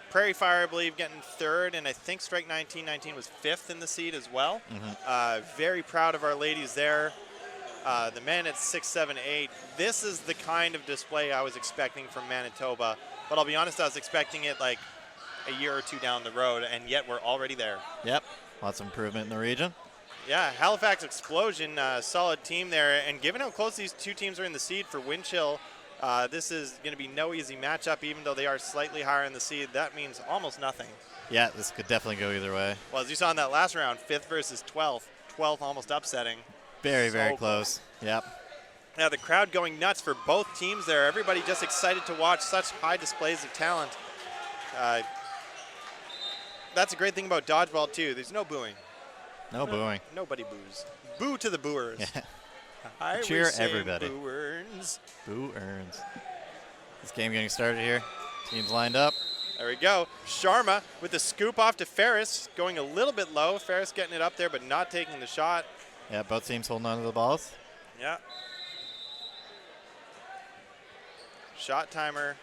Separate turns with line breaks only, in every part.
Prairie Fire, I believe, getting third, and I think Strike 1919 was fifth in the seed as well. Very proud of our ladies there. The men at 6, 7, 8. This is the kind of display I was expecting from Manitoba, but I'll be honest, I was expecting it like a year or two down the road, and yet we're already there.
Yep, lots of improvement in the region.
Yeah, Halifax Explosion, solid team there, and given how close these two teams are in the seed for Windchill, this is going to be no easy matchup, even though they are slightly higher in the seed. That means almost nothing.
Yeah, this could definitely go either way.
Well, as you saw in that last round, 5th versus 12th. 12th almost upsetting.
Very close. Yep.
Now the crowd going nuts for both teams there. Everybody just excited to watch such high displays of talent. That's a great thing about dodgeball, too. There's no booing.
No booing.
Nobody boos. Boo to the booers.
Yeah. Cheer everybody.
Boo earns.
Boo earns. This game getting started here. Teams lined up.
There we go. Sharma with the scoop off to Ferris, going a little bit low. Ferris getting it up there, but not taking the shot.
Yeah, both teams holding on to the balls.
Yeah. Shot timer.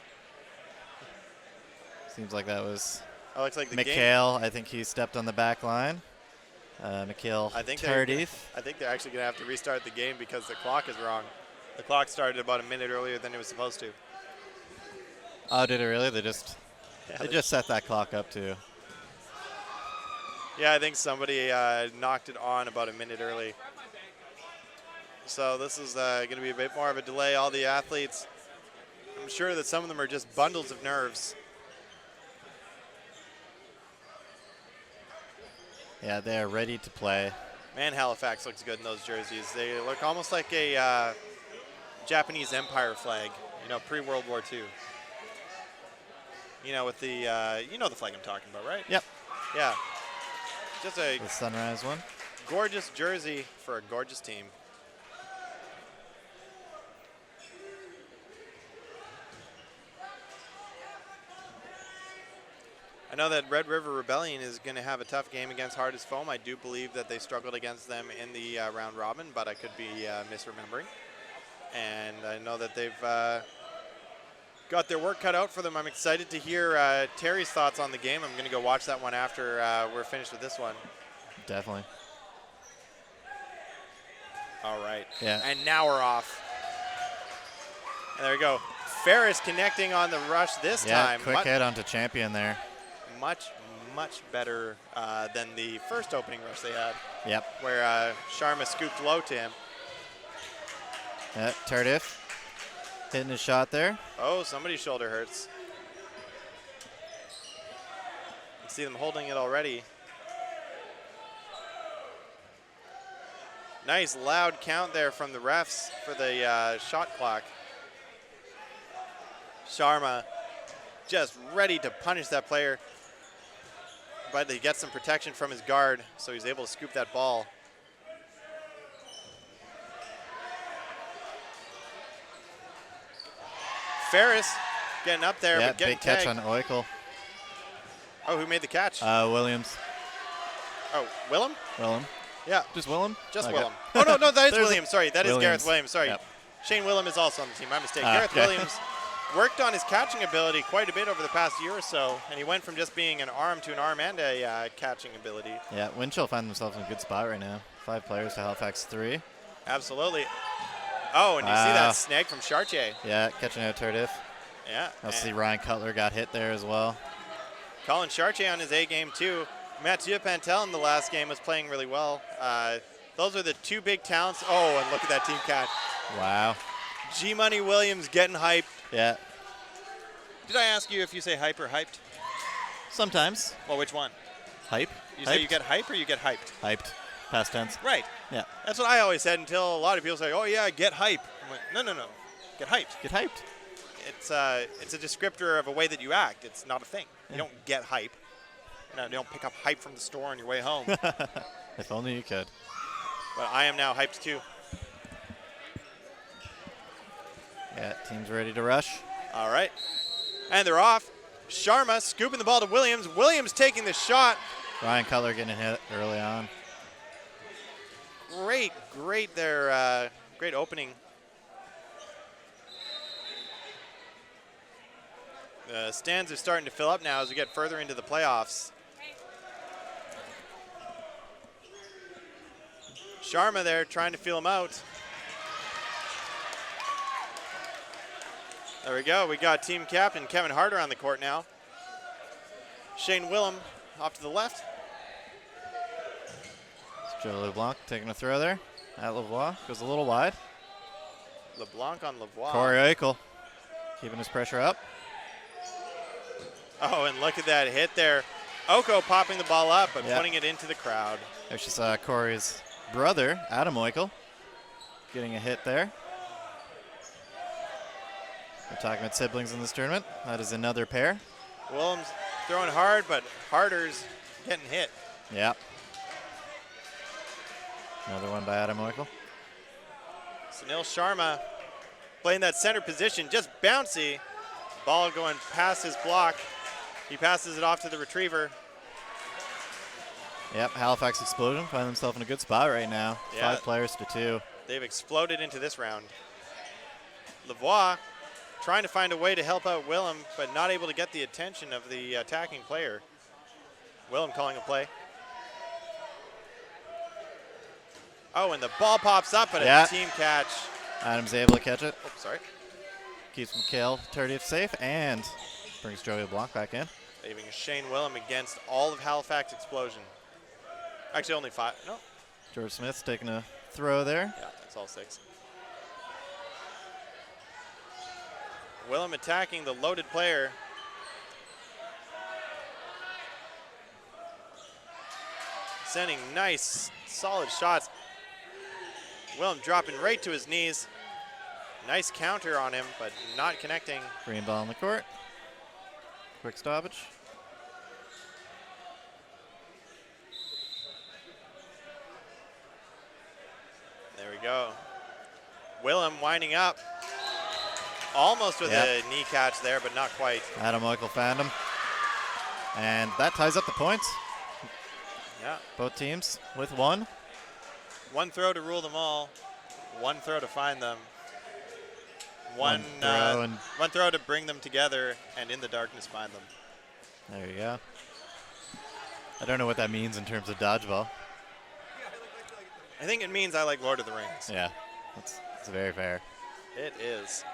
Seems like that was
looks like the
Mikhail. I think he stepped on the back line. Mikhail Tardif.
I think they're actually going to have to restart the game because the clock is wrong. The clock started about a minute earlier than it was supposed to.
Oh, did it really? They just set that clock up too.
Yeah, I think somebody knocked it on about a minute early. So this is going to be a bit more of a delay. All the athletes, I'm sure that some of them are just bundles of nerves.
Yeah, they are ready to play.
Man, Halifax looks good in those jerseys. They look almost like a Japanese Empire flag, you know, pre-World War II. You know, with the, you know the flag I'm talking about, right?
Yep.
Yeah. Just a
the sunrise one.
Gorgeous jersey for a gorgeous team. I know that Red River Rebellion is going to have a tough game against Hardest Foam. I do believe that they struggled against them in the round robin, but I could be misremembering. And I know that they've got their work cut out for them. I'm excited to hear Terry's thoughts on the game. I'm going to go watch that one after we're finished with this one.
Definitely.
All right.
Yeah.
And now we're off. And there we go. Ferris connecting on the rush this time.
Quick hit onto Champion there.
Much better than the first opening rush they had.
Yep.
Where Sharma scooped low to him.
Yeah, Tardif hitting his shot there.
Oh, somebody's shoulder hurts. You can see them holding it already. Nice loud count there from the refs for the shot clock. Sharma just ready to punish that player. But he gets some protection from his guard, so he's able to scoop that ball. Ferris getting up there, but getting
big catch
tagged.
on Oikel.
Oh, who made the catch?
Williams.
Oh, Willem?
Willem.
Yeah.
Just Willem?
Just
Okay.
Willem. Oh, no, that is Williams. Sorry, that is Gareth Williams. Sorry.
Yep.
Shane Willem is also on the team. My mistake. Gareth Williams worked on his catching ability quite a bit over the past year or so, and he went from just being an arm to an arm and a catching ability.
Yeah, Windchill find themselves in a good spot right now. 5 players to Halifax 3.
Absolutely. Oh, and you see that snag from Chartier.
Yeah, catching out Tardif.
Yeah.
I see Ryan Cutler got hit there as well.
Colin Chartier on his A game too. Mathieu Pantel in the last game was playing really well. Those are the two big talents. Oh, and look at that team catch.
Wow.
G-Money Williams getting hyped.
Yeah.
Did I ask you if you say hype or hyped?
Sometimes.
Well, which one?
Hype.
You say you get hype or you get hyped?
Hyped. Past tense.
Right.
Yeah.
That's what I always said until a lot of people say, oh, yeah, get hype. I'm like, no. Get hyped.
Get hyped.
It's a descriptor of a way that you act. It's not a thing. Yeah. You don't get hype. You don't pick up hype from the store on your way home.
If only you could.
But I am now hyped too.
Yeah, team's ready to rush.
All right. And they're off. Sharma scooping the ball to Williams. Williams taking the shot.
Ryan Cutler getting hit early on.
Great there. Great opening. The stands are starting to fill up now as we get further into the playoffs. Sharma there trying to feel him out. There we go. We got team captain Kevin Harder on the court now. Shane Willem off to the left.
It's Joe LeBlanc taking a throw there. At Lavoie goes a little wide.
LeBlanc on Lavoie.
Corey Eichel keeping his pressure up.
Oh, and look at that hit there. Oko popping the ball up but putting it into the crowd.
There's just Corey's brother, Adam Eichel, getting a hit there. We're talking about siblings in this tournament. That is another pair.
Williams throwing hard, but Harder's getting hit.
Yep. Another one by Adam Eichel.
Sunil Sharma playing that center position, just bouncy. Ball going past his block. He passes it off to the retriever.
Yep, Halifax Explosion find themselves in a good spot right now.
Yeah.
5 players to 2.
They've exploded into this round. Lavoie trying to find a way to help out Willem, but not able to get the attention of the attacking player. Willem calling a play. Oh, and the ball pops up at a team catch.
Adam's able to catch it.
Oh, sorry.
Keeps Mikhail Tardif safe and brings Joey LeBlanc back in.
Leaving Shane Willem against all of Halifax Explosion. Actually, only 5. No.
George Smith's taking a throw there.
Yeah, that's all 6. Willem attacking the loaded player. Sending nice, solid shots. Willem dropping right to his knees. Nice counter on him, but not connecting.
Green ball on the court. Quick stoppage.
There we go. Willem winding up. Almost with a knee catch there, but not quite.
Adam Eichel found him. And that ties up the points.
Yeah.
Both teams with 1.
One throw to rule them all. One throw to find them. One throw to bring them together and in the darkness find them.
There you go. I don't know what that means in terms of dodgeball.
I think it means I like Lord of the Rings.
Yeah, it's very fair.
It is.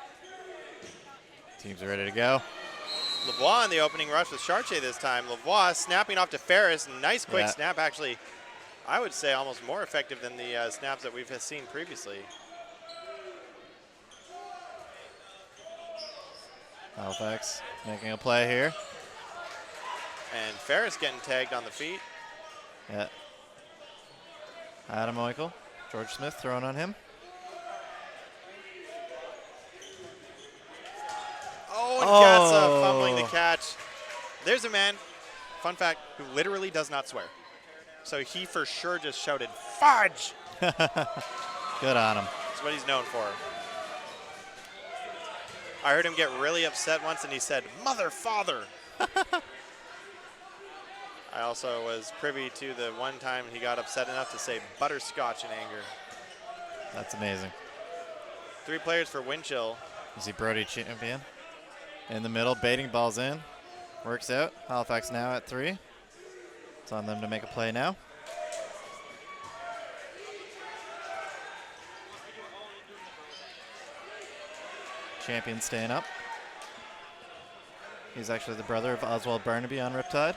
Teams are ready to go.
Lavoie in the opening rush with Chartier this time. Lavoie snapping off to Ferris. Nice quick snap, actually. I would say almost more effective than the snaps that we've seen previously.
Halifax making a play here.
And Ferris getting tagged on the feet.
Yeah. Adam Eichel, George Smith throwing on him.
Oh, and Gatsa fumbling the catch. There's a man, fun fact, who literally does not swear. So he for sure just shouted, "Fudge!"
Good on him.
That's what he's known for. I heard him get really upset once and he said, "Mother, father." I also was privy to the one time he got upset enough to say butterscotch in anger.
That's amazing.
3 players for Windchill.
You see Brody champion in the middle, baiting balls in. Works out. Halifax now at 3. It's on them to make a play now. Champion staying up. He's actually the brother of Oswald Barnaby on Riptide.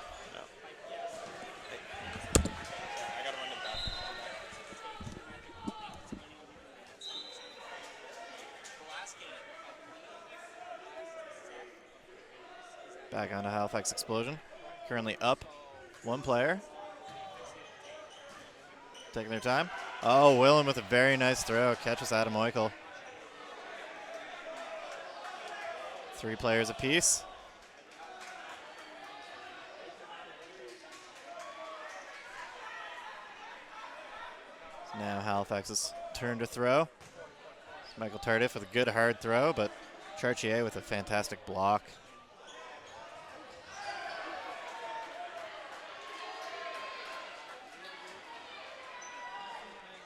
Back onto Halifax Explosion. Currently up 1 player. Taking their time. Oh, Willem with a very nice throw. Catches Adam Eichel. 3 players apiece. So now Halifax's turn to throw. It's Michael Tardif with a good hard throw, but Chartier with a fantastic block.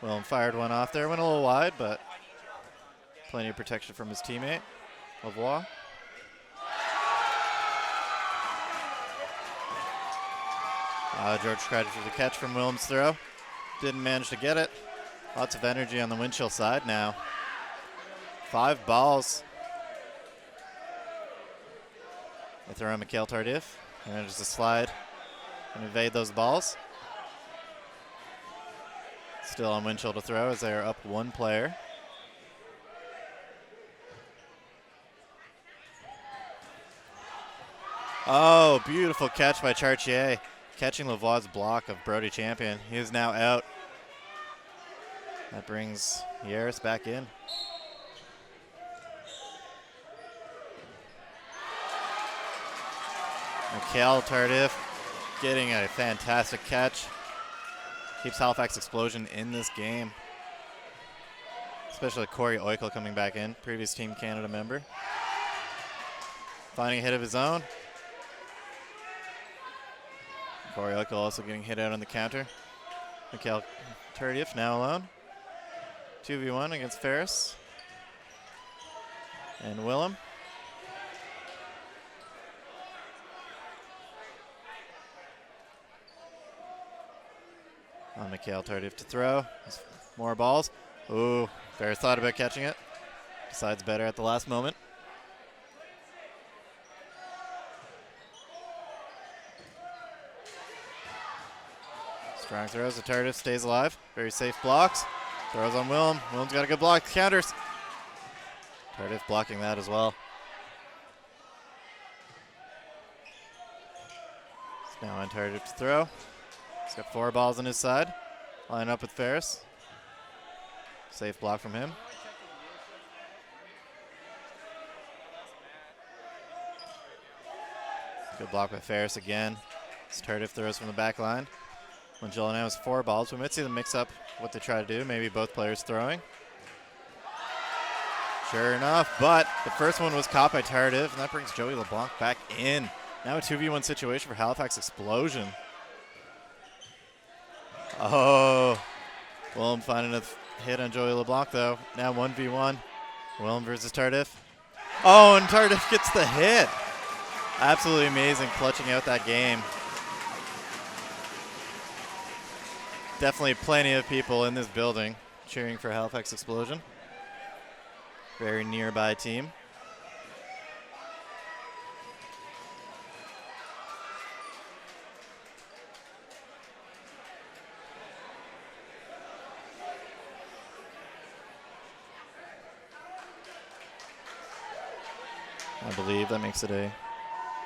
Willem fired one off there, went a little wide, but plenty of protection from his teammate, Lavoie. George tried for the catch from Willem's throw. Didn't manage to get it. Lots of energy on the Windchill side now. 5 balls. They throw in Mikhail Tardif. He manages to slide and evade those balls. Still on Windchill to throw as they are up 1 player. Oh, beautiful catch by Chartier. Catching Lavoie's block of Brody Champion. He is now out. That brings Yaris back in. Mikhail Tardif getting a fantastic catch. Keeps Halifax Explosion in this game. Especially Corey Oikel coming back in, previous Team Canada member. Finding a hit of his own. Corey Oikel also getting hit out on the counter. Mikhail Tardif now alone. 2v1 against Ferris. And Willem. On Mikhail Tardif to throw. More balls. Ooh, Ferris thought about catching it. Decides better at the last moment. Strong throws. The Tardif stays alive. Very safe blocks. Throws on Willem. Willem's got a good block. Counters. Tardif blocking that as well. It's now on Tardif to throw. He's got 4 balls on his side. Line up with Ferris. Safe block from him. Good block by Ferris again. As Tardif throws from the back line. Windchill now has 4 balls. We might see them mix up what they try to do. Maybe both players throwing. Sure enough, but the first one was caught by Tardif, and that brings Joey LeBlanc back in. Now a 2v1 situation for Halifax Explosion. Oh, Willem finding a hit on Joey LeBlanc, though. Now 1v1. Willem versus Tardif. Oh, and Tardif gets the hit. Absolutely amazing, clutching out that game. Definitely plenty of people in this building cheering for Halifax Explosion. Very nearby team. I believe that makes it a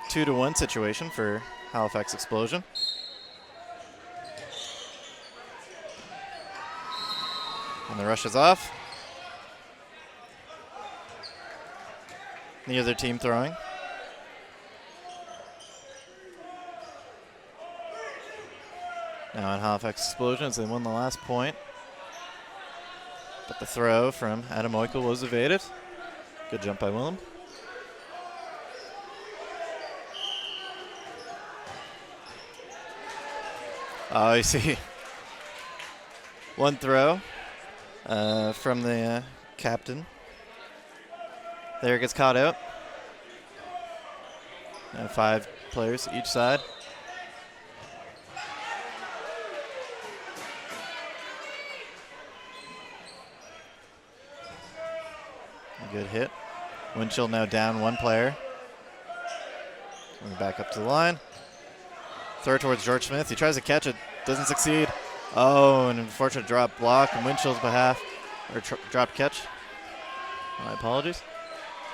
2-1 situation for Halifax Explosion. And the rush is off. The other team throwing. Now on Halifax Explosion as they won the last point. But the throw from Adam Oikel was evaded. Good jump by Willem. Oh, you see one throw from the captain. There, gets caught out. Now 5 players each side. A good hit. Windchill now down 1 player. Coming back up to the line. Throw towards George Smith. He tries to catch it. Doesn't succeed. Oh, an unfortunate drop block on Windchill's behalf. Or drop catch. My apologies.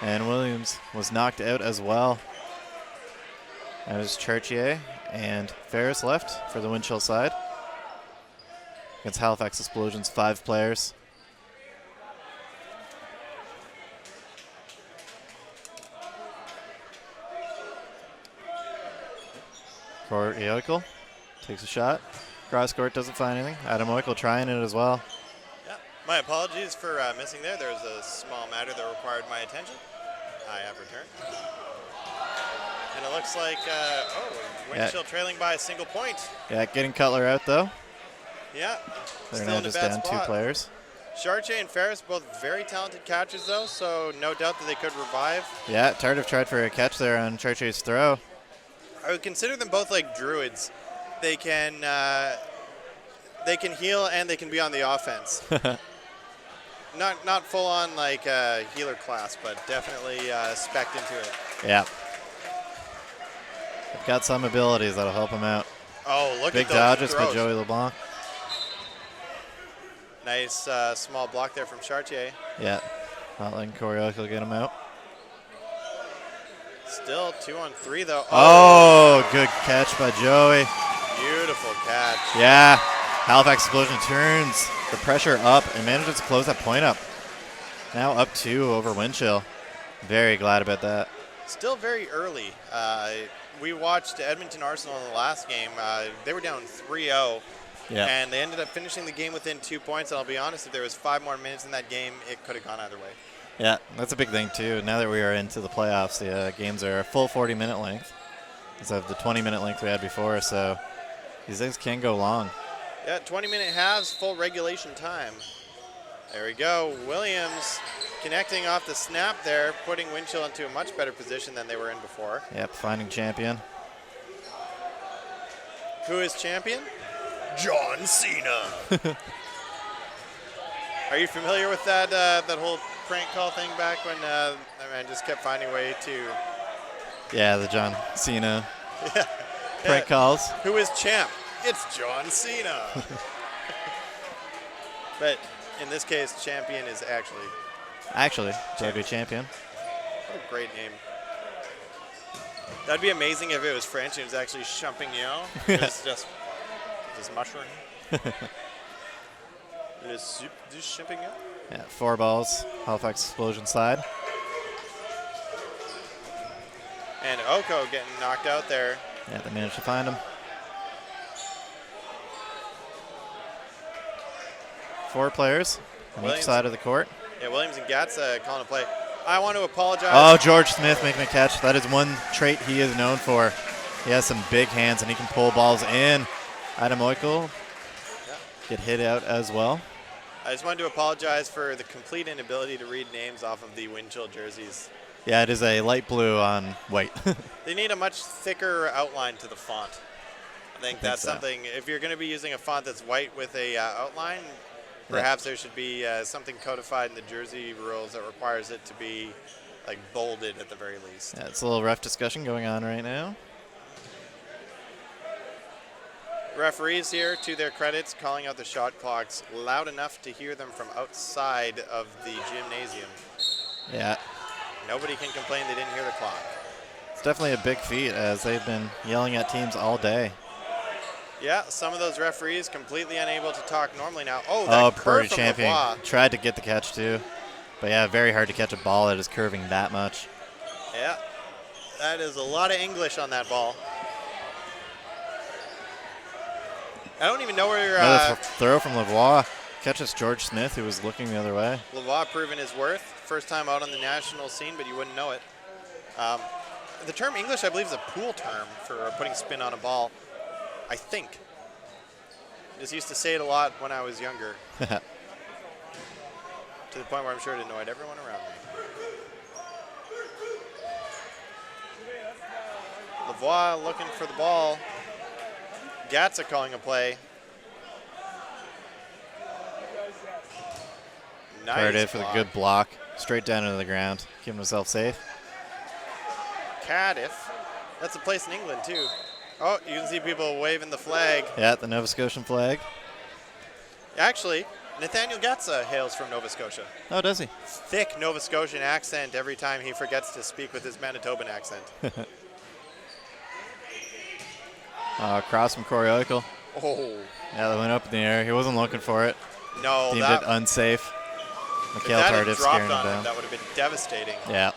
And Williams was knocked out as well. That was Chartier and Ferris left for the Windchill side. Against Halifax Explosion's 5 players. Corey Oikel takes a shot. Cross court doesn't find anything. Adam Oikel trying it as well.
Yeah, my apologies for missing there. There was a small matter that required my attention. I have returned. And it looks like, Windchill trailing by a single point.
Yeah, getting Cutler out though.
Yeah.
They're now just down 2 players.
Chartier and Ferris, both very talented catchers though, so no doubt that they could revive.
Yeah, Tardif tried for a catch there on Chartier's throw.
I would consider them both like druids. they can heal and they can be on the offense. Not full on like healer class, but definitely spec'd into it.
Yeah. They've got some abilities that'll help him out.
Oh, look
Big
at those
dodges by
throws.
Joey LeBlanc.
Nice small block there from Chartier.
Yeah. Not letting Corioco get him out.
Still 2-on-3 though.
Oh, good catch by Joey.
Beautiful catch.
Yeah. Halifax Explosion turns the pressure up and manages to close that point up. Now up 2 over Windchill. Very glad about that.
Still very early. We watched Edmonton Arsenal in the last game. They were down 3-0.
Yeah.
And they ended up finishing the game within 2 points. And I'll be honest, if there was 5 more minutes in that game, it could have gone either way.
Yeah, that's a big thing too. Now that we are into the playoffs, the games are a full 40-minute length instead of the 20-minute length we had before. So these things can go long.
Yeah, 20-minute halves, full regulation time. There we go. Williams connecting off the snap there, putting Windchill into a much better position than they were in before.
Yep, finding champion.
Who is champion? John Cena. Are you familiar with that that whole prank call thing back when that man just kept finding a way to...
Yeah, the John Cena prank calls.
Who is champ? It's John Cena. But in this case, champion is
Actually, JB champion.
What a great name. That'd be amazing if it was French and it was actually champignon. It's just mushroom. Le soup du champignon.
Yeah, 4 balls. Halifax Explosion side.
And Oko getting knocked out there.
Yeah, they managed to find him. 4 players on each side of the court.
Yeah, Williams and Gatz calling a play. I want to apologize.
Oh, George Smith making a catch. That is one trait he is known for. He has some big hands and he can pull balls in. Adam Oikel get hit out as well.
I just wanted to apologize for the complete inability to read names off of the Windchill jerseys.
Yeah, it is a light blue on white.
They need a much thicker outline to the font. I think that's
so.
something, if you're going to be using a font that's white with a outline, perhaps there should be something codified in the jersey rules that requires it to be like bolded at the very least.
Yeah, it's a little rough discussion going on right now.
Referees here, to their credits, calling out the shot clocks loud enough to hear them from outside of the gymnasium.
Yeah.
Nobody can complain they didn't hear the clock.
It's definitely a big feat as they've been yelling at teams all day.
Yeah, some of those referees completely unable to talk normally now. Oh, that curve from
champion
LeBlanc.
tried to get the catch too. But yeah, very hard to catch a ball that is curving that much.
Yeah, that is a lot of English on that ball. I don't even know where
Another throw from Lavoie. Catches George Smith, who was looking the other way.
Lavoie proving his worth. First time out on the national scene, but you wouldn't know it. The term English, I believe, is a pool term for putting spin on a ball. I think. Just used to say it a lot when I was younger. To the point where I'm sure it annoyed everyone around me. Lavoie looking for the ball. Gatza calling a play. Nice
Cardiff for the good block. Straight down into the ground. Keeping himself safe.
Cardiff. That's a place in England, too. Oh, you can see people waving the flag.
Yeah, the Nova Scotian flag.
Actually, Nathaniel Gatza hails from Nova Scotia.
Oh, does he?
Thick Nova Scotian accent every time he forgets to speak with his Manitoban accent.
Cross from Corey Eichel.
Oh.
Yeah, that went up in the air. He wasn't looking for it.
No,
Deemed
that
it unsafe.
if
Mikhail
that had
Tardif scaring
dropped
him
on
down.
him, that would have been devastating.
Yeah.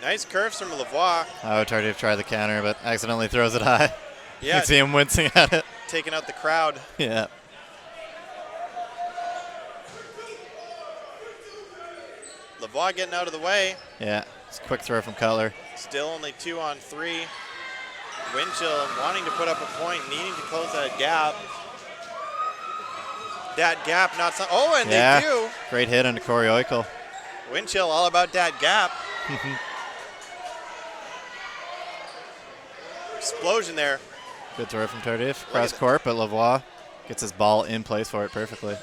Nice curves from Lavoie.
Oh, Tardif tried the counter, but accidentally throws it high.
Yeah.
You can see him wincing at it.
Taking out the crowd.
Yeah.
Lavoie getting out of the way.
Yeah. It's a quick throw from Cutler.
Still only 2 on 3. Windchill wanting to put up a point, needing to close that gap. That gap, not some. Oh, and
Yeah.
they do.
Great hit under Corey Eichel.
Windchill all about that gap. explosion there.
Good throw from Tardif. Cross court, but Lavoie gets his ball in place for it perfectly.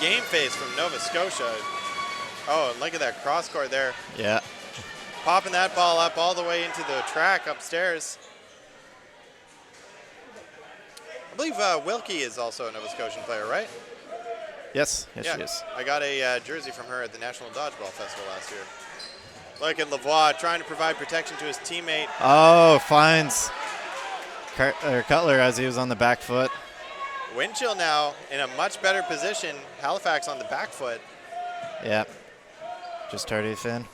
Game face from Nova Scotia. Oh, and look at that cross court there.
Yeah.
Popping that ball up all the way into the track upstairs. I believe Wilkie is also a Nova Scotian player, right?
Yes, she is.
I got a jersey from her at the National Dodgeball Festival last year. Look at Lavoie trying to provide protection to his teammate.
Oh, finds Cutler as he was on the back foot.
Windchill now in a much better position. Halifax on the back foot.
Yeah. Just Tardif in.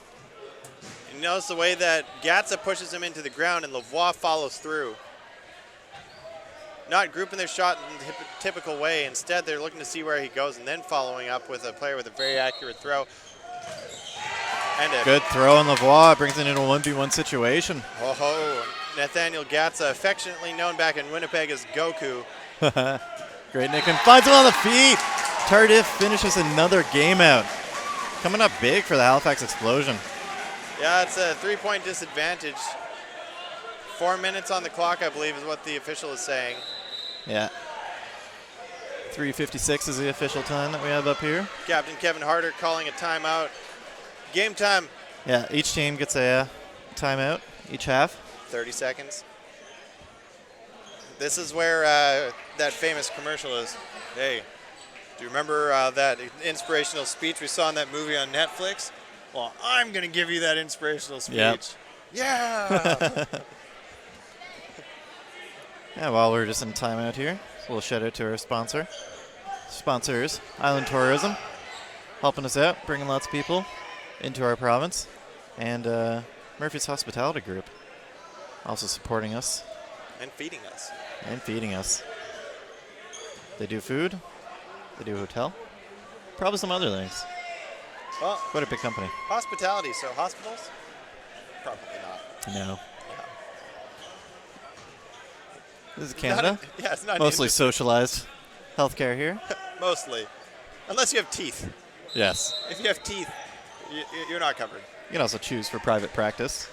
You notice the way that Gatza pushes him into the ground and Lavoie follows through. Not grouping their shot in the typical way. Instead, they're looking to see where he goes and then following up with a player with a very accurate throw. And a
good throw on Lavoie. Brings it into a 1v1 situation.
Oh, Nathaniel Gatza, affectionately known back in Winnipeg as Goku.
Great nickname. Finds him on the feet. Tardif finishes another game out. Coming up big for the Halifax Explosion.
Yeah, it's a 3-point disadvantage. 4 minutes on the clock, I believe, is what the official is saying.
Yeah. 3:56 is the official time that we have up here.
Captain Kevin Harder calling a timeout. Game time.
Yeah, each team gets a timeout, each half.
30 seconds. This is where that famous commercial is. Hey, do you remember that inspirational speech we saw in that movie on Netflix? Well, I'm going to give you that inspirational speech.
Yep.
Yeah.
Yeah, while we're just in timeout here, a little shout out to our sponsors, Island Tourism, helping us out, bringing lots of people into our province, and Murphy's Hospitality Group, also supporting us.
And feeding us.
They do food, they do hotel, probably some other things.
Well,
what a big company.
Hospitality, so hospitals? Probably not.
No. This is Canada.
It's not
mostly socialized healthcare here.
Mostly. Unless you have teeth.
Yes.
If you have teeth, you're not covered.
You can also choose for private practice.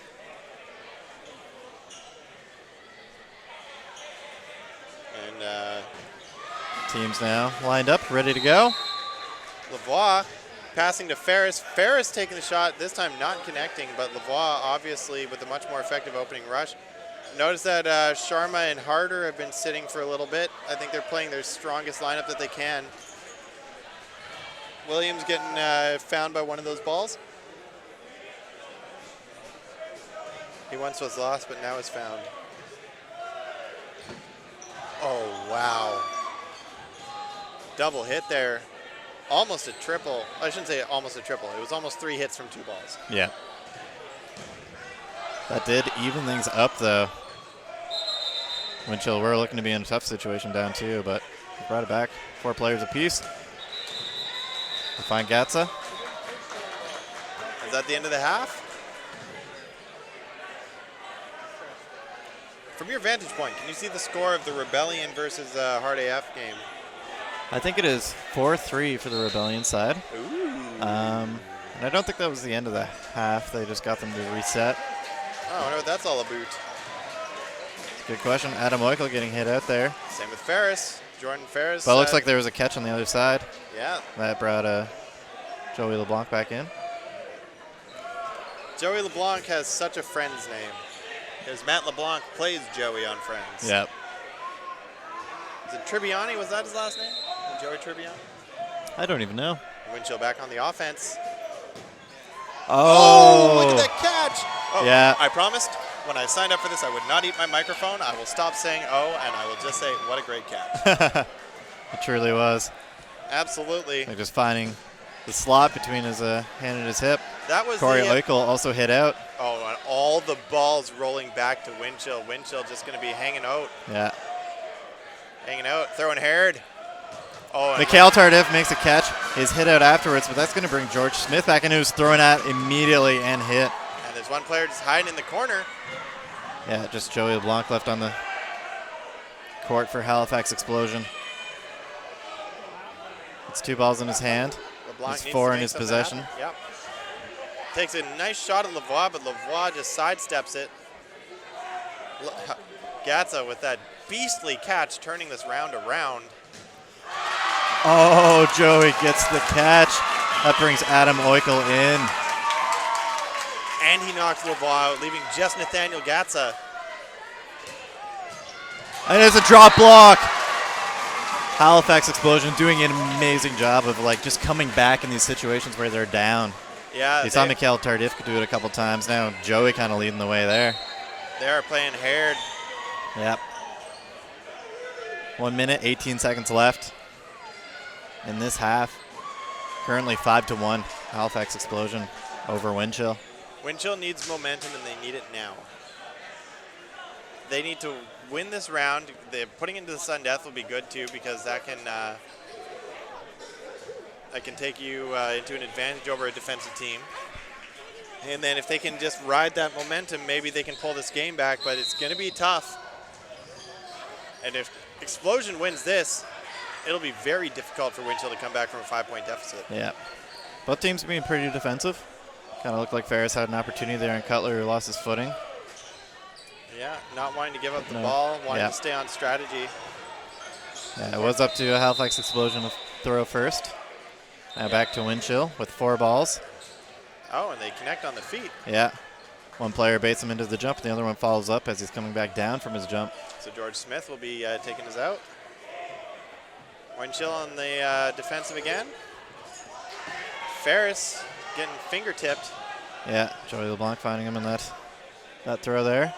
And
teams now lined up, ready to go.
Lavoie passing to Ferris. Ferris taking the shot, this time not connecting, but Lavoie obviously with a much more effective opening rush. Notice that Sharma and Harder have been sitting for a little bit. I think they're playing their strongest lineup that they can. Williams getting found by one of those balls. He once was lost, but now is found. Oh, wow. Double hit there. Almost a triple. I shouldn't say almost a triple. It was almost 3 hits from 2 balls.
Yeah. That did even things up, though. Windchill, we're looking to be in a tough situation down 2, but we brought it back. 4 players apiece. We find Gatza.
Is that the end of the half? From your vantage point, can you see the score of the Rebellion versus Hard AF game?
I think it is 4-3 for the Rebellion side.
Ooh.
And I don't think that was the end of the half. They just got them to reset.
Oh, I wonder what that's all about.
Good question. Adam Oikel getting hit out there.
Same with Ferris. Jordan Ferris.
But it looks like there was a catch on the other side.
Yeah.
That brought Joey LeBlanc back in.
Joey LeBlanc has such a Friends name. Because Matt LeBlanc plays Joey on Friends.
Yep.
Is it Tribbiani? Was that his last name? Joey Tribbiani?
I don't even know.
Windchill back on the offense.
Oh,
look at that catch. Oh,
yeah.
I promised when I signed up for this I would not eat my microphone. I will stop saying oh, and I will just say what a great catch.
It truly was.
Absolutely.
Like just finding the slot between his hand and his hip.
That was
Corey Oikel also hit out.
Oh, and all the balls rolling back to Windchill. Windchill just going to be hanging out.
Yeah.
Hanging out, throwing Harrod. Oh,
Mikhail Tardif makes a catch. His hit out afterwards, but that's going to bring George Smith back in, who's throwing at immediately and hit.
And there's one player just hiding in the corner.
Yeah, just Joey LeBlanc left on the court for Halifax Explosion. It's 2 balls in his hand.
LeBlanc
There's 4 in his possession.
Yep. Takes a nice shot at Lavoie, but Lavoie just sidesteps it. Gatza with that beastly catch, turning this round around.
Oh, Joey gets the catch. That brings Adam Oikel in.
And he knocks Lavoie out, leaving just Nathaniel Gatza.
And it's a drop block. Halifax Explosion doing an amazing job of like just coming back in these situations where they're down.
Yeah,
you saw Mikhail Tardif do it a couple times. Now Joey kind of leading the way there.
They are playing hard.
Yep. 1 minute, 18 seconds left in this half. Currently 5-1. Halifax Explosion over Windchill.
Windchill needs momentum, and they need it now. They need to win this round. Putting into the sudden death will be good too, because that can take you into an advantage over a defensive team. And then if they can just ride that momentum, maybe they can pull this game back, but it's going to be tough. And if Explosion wins this, it'll be very difficult for Windchill to come back from a 5-point deficit.
Yeah. Both teams being pretty defensive. Kind of looked like Ferris had an opportunity there, and Cutler lost his footing.
Yeah, not wanting to give up the ball, wanting to stay on strategy.
Yeah, it was up to a Halifax Explosion to throw first. Now back to Windchill with 4 balls.
Oh, and they connect on the feet.
Yeah. One player baits him into the jump, the other one follows up as he's coming back down from his jump.
So George Smith will be taking his out. Windchill on the defensive again. Ferris getting finger-tipped.
Yeah, Joey LeBlanc finding him in that throw there.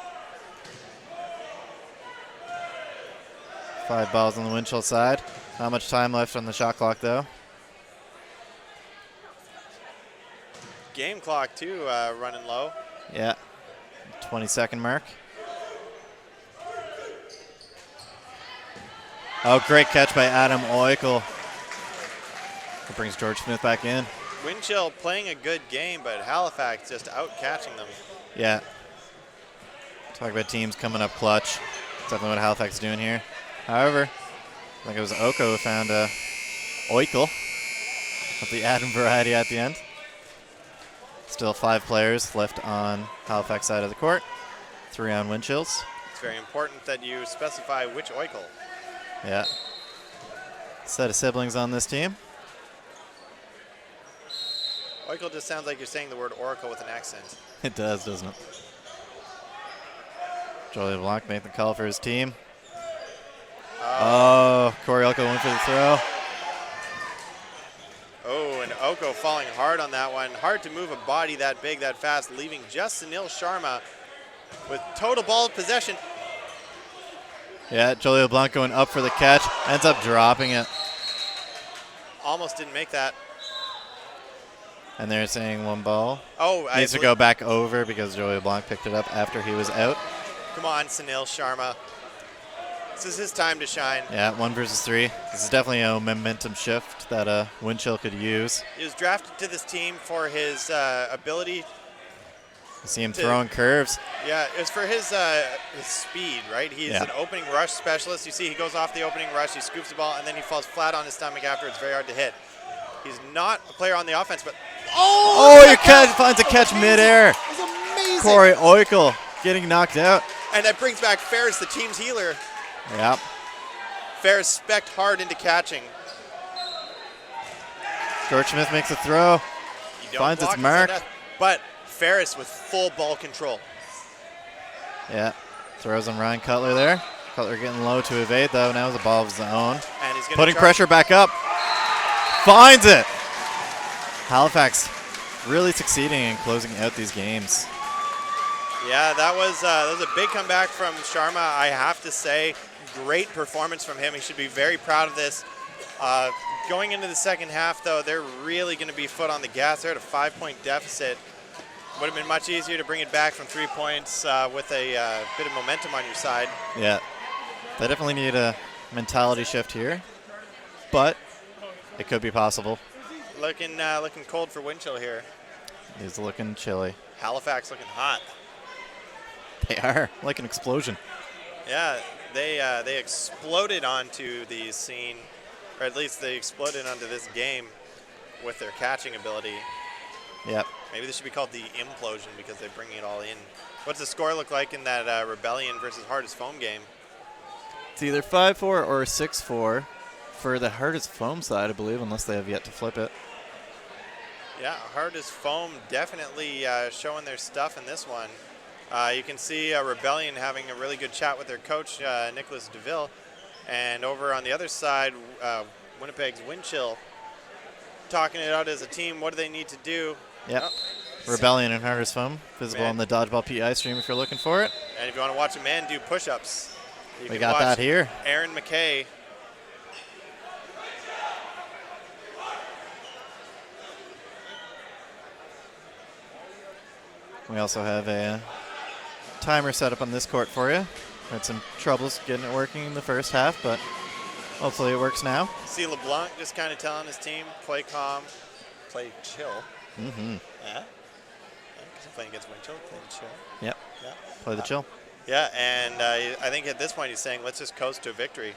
5 balls on the Windchill side. Not much time left on the shot clock, though.
Game clock, too, running low.
Yeah, 20-second mark. Oh, great catch by Adam Oikel. That brings George Smith back in.
Windchill playing a good game, but Halifax just out-catching them.
Yeah. Talk about teams coming up clutch. That's definitely what Halifax is doing here. However, I think it was Oko who found Oikel with the Adam variety at the end. Still 5 players left on Halifax side of the court. 3 on Windchill's.
It's very important that you specify which Oikel.
Yeah. Set of siblings on this team.
Oikel just sounds like you're saying the word oracle with an accent.
It does, doesn't it? Joey LeBlanc making the call for his team. Oh, Corey Oko went for the throw.
Oh, and Oko falling hard on that one. Hard to move a body that big, that fast, leaving just Sunil Sharma with total ball possession.
Yeah, Joey LeBlanc going up for the catch. Ends up dropping it.
Almost didn't make that.
And they're saying 1 ball.
Oh,
needs to go back over because Joey LeBlanc picked it up after he was out.
Come on, Sunil Sharma. This is his time to shine.
Yeah, 1 versus 3. This is definitely a momentum shift that Windchill could use.
He was drafted to this team for his ability.
You see him throwing curves.
Yeah, it's for his speed, right? He's an opening rush specialist. You see he goes off the opening rush, he scoops the ball, and then he falls flat on his stomach after. It's very hard to hit. He's not a player on the offense, but
he finds a catch midair.
It was amazing.
Corey Oikel getting knocked out.
And that brings back Ferris, the team's healer.
Yep.
Ferris specked hard into catching.
George Smith makes a throw. Finds its mark.
But Ferris with full ball control.
Yeah. Throws on Ryan Cutler there. Cutler getting low to evade, though. Now the ball of his own.
And he's
putting pressure back up. Finds it. Halifax really succeeding in closing out these games.
Yeah, that was a big comeback from Sharma, I have to say. Great performance from him. He should be very proud of this. Going into the second half, though, they're really going to be foot on the gas. They're at a 5-point deficit. Would have been much easier to bring it back from 3 points with a bit of momentum on your side.
Yeah, they definitely need a mentality shift here, but it could be possible.
Looking cold for Windchill here.
He's looking chilly.
Halifax looking hot.
They are, like an explosion.
Yeah, they exploded onto the scene, or at least they exploded onto this game with their catching ability.
Yep.
Maybe this should be called the implosion because they're bringing it all in. What's the score look like in that Rebellion versus Hardest Foam game?
It's either 5-4 or 6-4 for the Hardest Foam side, I believe, unless they have yet to flip it.
Yeah, Hardest Foam definitely showing their stuff in this one. You can see Rebellion having a really good chat with their coach, Nicholas DeVille. And over on the other side, Winnipeg's Windchill talking it out as a team. What do they need to do?
Yep. Rebellion and Hardest Foam, visible on the Dodgeball PI stream if you're looking for it.
And if you want to watch a man do push-ups, you
we
can
got
watch
that here.
Aaron McKay.
We also have a timer set up on this court for you. Had some troubles getting it working in the first half, but hopefully it works now.
See LeBlanc just kind of telling his team, play calm, play chill.
Mm-hmm.
Yeah. Because I'm playing against Windchill, play chill.
Yep.
Yeah.
Play the chill.
Yeah, and I think at this point he's saying, let's just coast to victory.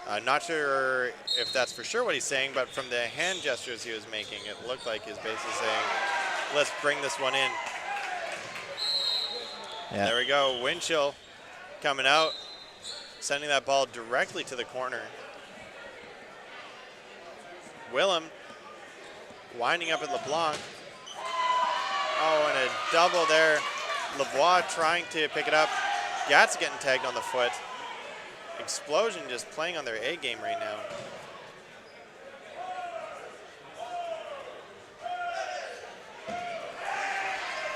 I'm not sure if that's for sure what he's saying, but from the hand gestures he was making, it looked like he's basically saying, let's bring this one in.
Yeah.
There we go. Windchill coming out, sending that ball directly to the corner. Willem winding up at LeBlanc. Oh, and a double there. Lavoie trying to pick it up. Gat's getting tagged on the foot. Explosion just playing on their A game right now.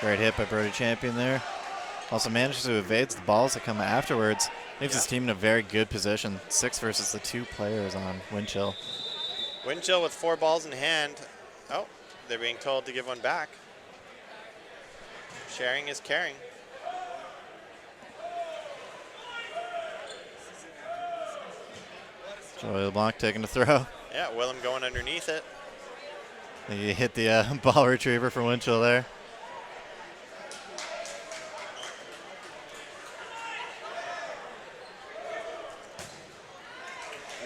Great hit by Brody Champion there. Also manages to evade the balls that come afterwards. Leaves his team in a very good position. 6 versus the 2 players on Windchill.
Windchill with 4 balls in hand. Oh, they're being told to give one back. Sharing is caring.
Joey LeBlanc taking the throw.
Yeah, Willem going underneath it.
He hit the ball retriever for Windchill there.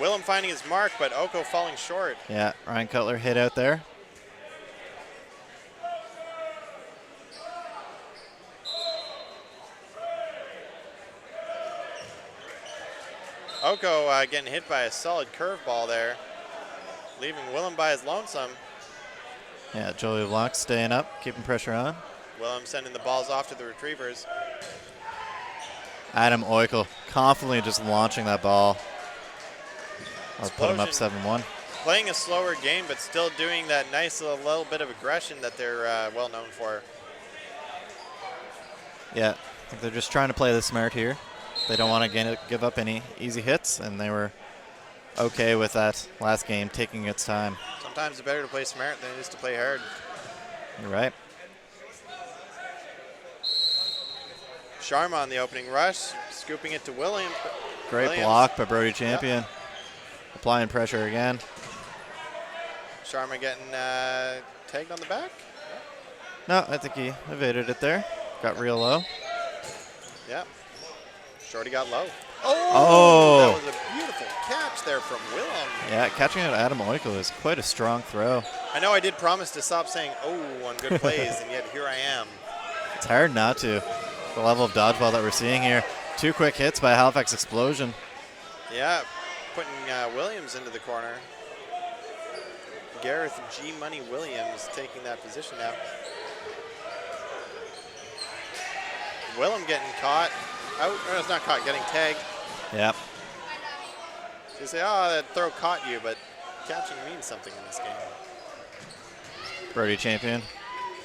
Willem finding his mark, but Oko falling short.
Yeah, Ryan Cutler hit out there.
Oko getting hit by a solid curveball there, leaving Willem by his lonesome.
Yeah, Joey LeBlanc staying up, keeping pressure on.
Willem sending the balls off to the retrievers.
Adam Oikel confidently just launching that ball. I'll put him up 7-1.
Playing a slower game, but still doing that nice little bit of aggression that they're well known for.
Yeah, I think they're just trying to play this smart here. They don't want to give up any easy hits, and they were okay with that last game taking its time.
Sometimes it's better to play smart than it is to play hard.
You're right.
Sharma on the opening rush, scooping it to Williams.
Great block by Brody Champion. Yep. Applying pressure again.
Sharma getting tagged on the back?
No, I think he evaded it there. Got real low.
Yep. Shorty got low.
Oh!
That was a beautiful catch there from Willem.
Yeah, catching out Adam Oikel is quite a strong throw.
I know I did promise to stop saying "oh" on good plays, and yet here I am.
It's hard not to. The level of dodgeball that we're seeing here. 2 quick hits by Halifax Explosion.
Yeah, putting Williams into the corner. Gareth G. Money Williams taking that position now. Willem getting caught. Out, no, it's not caught, getting tagged.
Yep.
So you say, oh, that throw caught you, but catching means something in this game.
Brody Champion.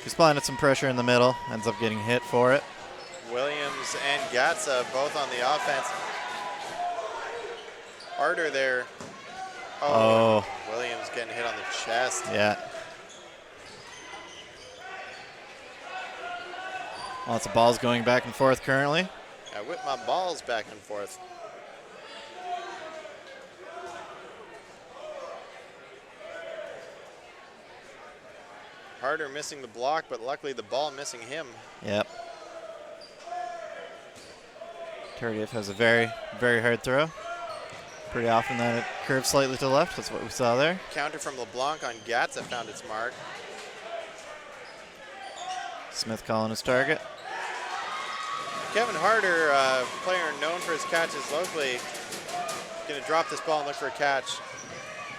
He's applying some pressure in the middle, ends up getting hit for it.
Williams and Gatsa both on the offense. Harder there. Oh. Williams getting hit on the chest.
Yeah. Lots of balls going back and forth currently.
I whip my balls back and forth. Harder missing the block, but luckily the ball missing him.
Yep. Turdieff has a very, very hard throw. Pretty often that it curves slightly to the left. That's what we saw there.
Counter from LeBlanc on Gatsa found its mark.
Smith calling his target.
Kevin Harder, player known for his catches locally, going to drop this ball and look for a catch.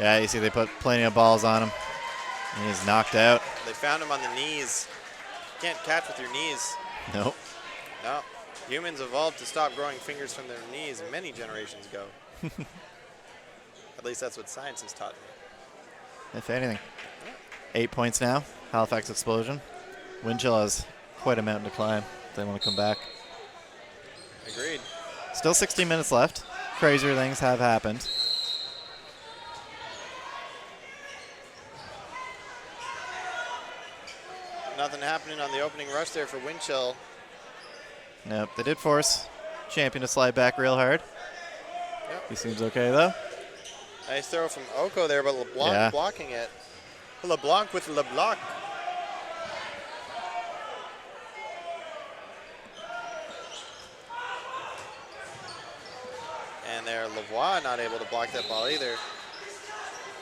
Yeah, you see they put plenty of balls on him. And he's knocked out.
They found him on the knees. Can't catch with your knees.
Nope.
No. Humans evolved to stop growing fingers from their knees many generations ago. At least that's what science has taught me.
If anything. 8 points now. Halifax Explosion. Windchill has quite a mountain to climb. They want to come back.
Agreed.
Still 16 minutes left. Crazier things have happened.
Nothing happening on the opening rush there for Windchill.
Nope, they did force Champion to slide back real hard.
Yep.
He seems okay, though.
Nice throw from Oko there, but LeBlanc blocking it. LeBlanc with LeBlanc. And there, Lavoie not able to block that ball either.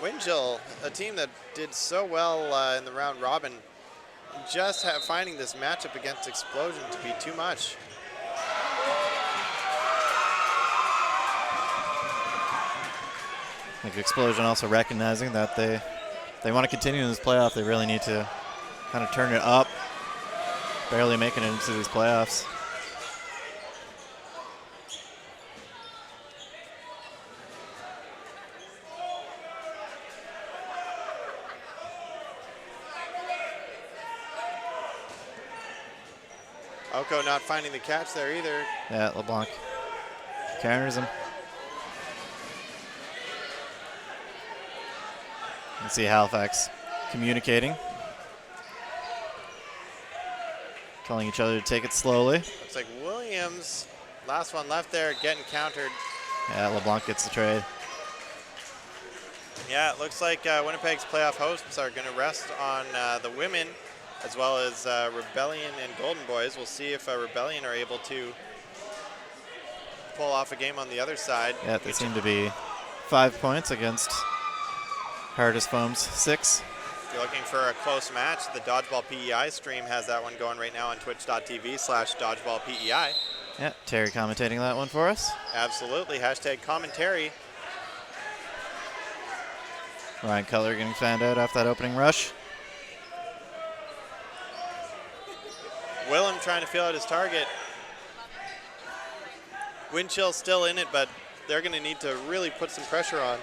Windchill, a team that did so well in the round robin, just finding this matchup against Explosion to be too much.
I think Explosion also recognizing that they want to continue in this playoff. They really need to kind of turn it up. Barely making it into these playoffs.
Oko not finding the catch there either.
Yeah, LeBlanc counters him. You can see Halifax communicating. Telling each other to take it slowly.
Looks like Williams, last one left there, getting countered.
Yeah, LeBlanc gets the trade.
Yeah, it looks like Winnipeg's playoff hosts are going to rest on the women as well as Rebellion and Golden Boys. We'll see if Rebellion are able to pull off a game on the other side.
Yeah, they seem to be 5 points against Hardest Foam's 6.
If you're looking for a close match, the Dodgeball PEI stream has that one going right now on twitch.tv/dodgeballpei.
Yeah, Terry commentating that one for us.
Absolutely. Hashtag commentary.
Ryan Cutler getting found out off that opening rush.
Willem trying to feel out his target. Windchill still in it, but they're going to need to really put some pressure on.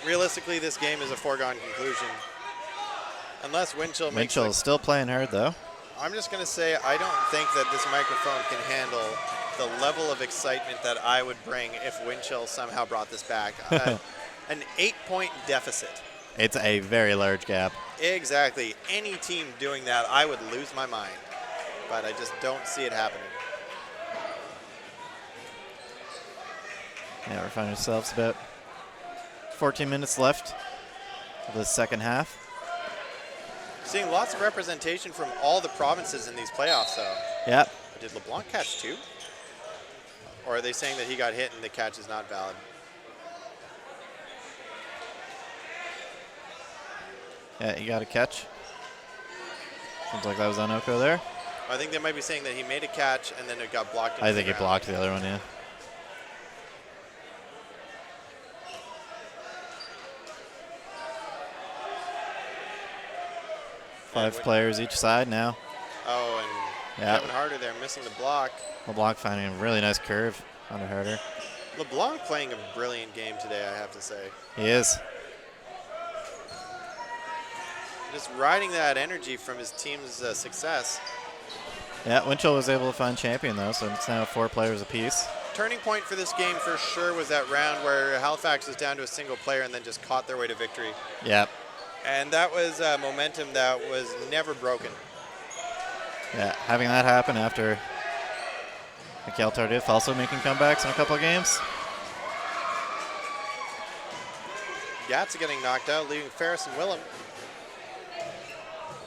Realistically, this game is a foregone conclusion. Unless Windchill makes
Windchill is still playing hard, though.
I'm just going to say I don't think that this microphone can handle the level of excitement that I would bring if Windchill somehow brought this back. An 8-point deficit.
It's a very large gap.
Exactly. Any team doing that, I would lose my mind. But I just don't see it happening.
Yeah, we're finding ourselves about 14 minutes left of the second half.
Seeing lots of representation from all the provinces in these playoffs, though.
Yep.
Did LeBlanc catch two? Or are they saying that he got hit and the catch is not valid?
Yeah, he got a catch. Seems like that was on Oko there.
I think they might be saying that he made a catch and then it got blocked.
I think he blocked the other one, yeah. Five players each side now.
Oh, and Kevin Harder there missing the block.
LeBlanc finding a really nice curve under Harder.
LeBlanc playing a brilliant game today, I have to say.
He is.
Just riding that energy from his team's success.
Yeah, Windchill was able to find champion, though, so it's now 4 players apiece.
Turning point for this game for sure was that round where Halifax was down to a single player and then just caught their way to victory.
Yep.
And that was momentum that was never broken.
Yeah, having that happen after Mikael Tardif also making comebacks in a couple of games.
Gatsa getting knocked out, leaving Ferris and Willem.